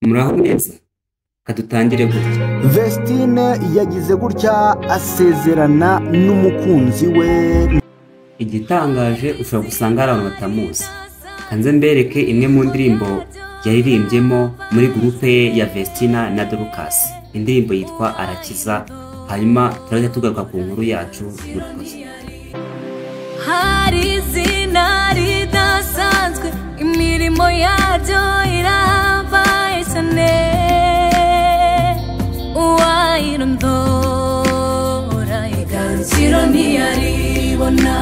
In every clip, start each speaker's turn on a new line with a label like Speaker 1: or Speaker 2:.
Speaker 1: muraho neza kadutangire gutya.
Speaker 2: Vestine yagize gutya asezerana n'umukunzi we.
Speaker 1: Igitangaje ushobora gusanga ari abantu batamuzi. Kanze mbereke imwe mu ndirimbo yaririmbyemo muri groupe ye ya Vestina na Dorcas. Indirimbo yitwa Arakiza, hanyuma turajya tugaruka ku nkuru yacu y'urukoze.
Speaker 3: Hari izina ridasanzwe, imirimo yaryo irahambaye cyane, uwayirondora igarukiro ntiyaribona.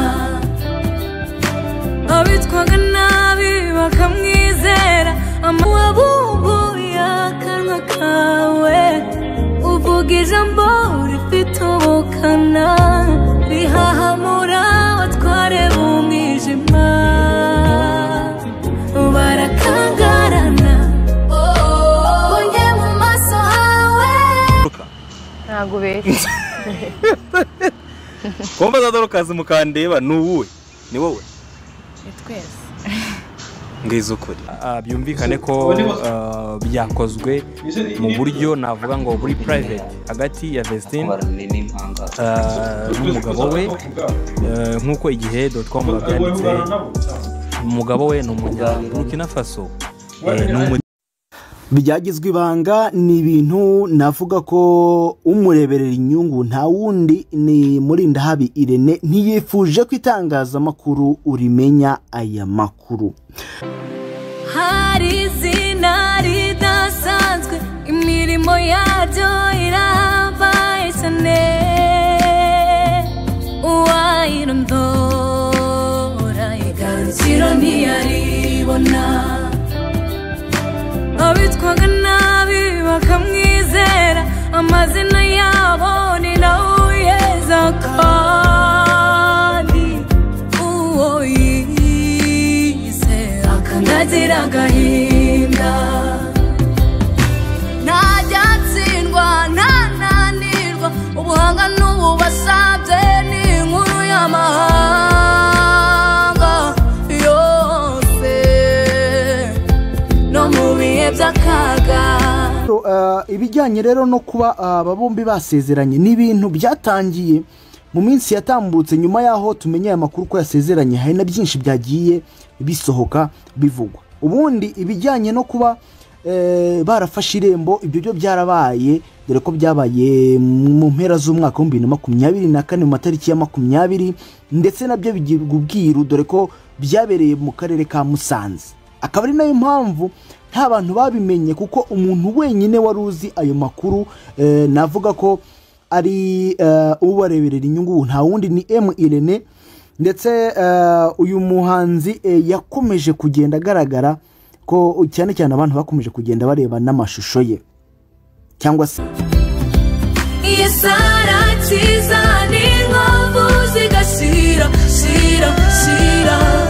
Speaker 3: Abitwaga nabi bakamwizera, wabumbuye akanwa kawe, uvuga ijambo rifite ubukana, rihahamura abatware b'umwijima, barakangarana bonye mu maso hawe.
Speaker 4: Ntago beshya.
Speaker 5: Komba za Dorcas mukandeba nuwe ni wowe
Speaker 4: Twese
Speaker 5: ngizo kuri byumvikane ko byakozwe mu buryo navuga ngo buri private hagati ya Vestine n'umugabo we, nkuko igihe.com babyanditse. Umugabo we ni Burkina Faso.
Speaker 2: Byagizwe ibanga, ni ibintu navuga ko umureberera inyungu nta wundi ni Murindahabi Irene. Ntiyifuje ko itangazamakuru urimenya aya makuru.
Speaker 3: Hari izina ridasanzwe, imirimo yaryo irahambaye cyane, uwayirondora igarukiro ntiyaribona. Abitwaga nabi bakamwizera, amazina yabo ni nawe yeza, kandi uwo yizera akanagira agahinda. Ntajya atsindwa ntananirwa, ubuhanga n'ububasabye ni inkuru y'amahanga yose no mu bihe by'akaga.
Speaker 2: Ibijyanye rero no kuba aba bombi basezeranye ni ibintu byatangiye mu minsi yatambutse. Nyuma yaho tumenye aya makuru ko yasezeranye, hari na byinshi byagiye bisohoka bivugwa. Ubundi ibijyanye no kuba barafashe irembo, ibyo byo byarabaye, dore ko byabaye mu mpera z'umwaka wa 2024 mu matariki ya 20, ndetse nabyo bigirwa ubwiru, dore ko byabereye mu karere ka Musanze. Akaba ari nayo mpamvu nta bantu babimenye, kuko umuntu wenyine wari uzi ayo makuru navuga ko ari ubareberera inyungu nta wundi ni Irene. Ndetse uyu muhanzi yakomeje kugenda agaragara ko cyane cyane abantu bakomeje kugenda bareba n'amashusho ye, cyangwa se
Speaker 3: Arakiza n'inkovu zigashira shira shira.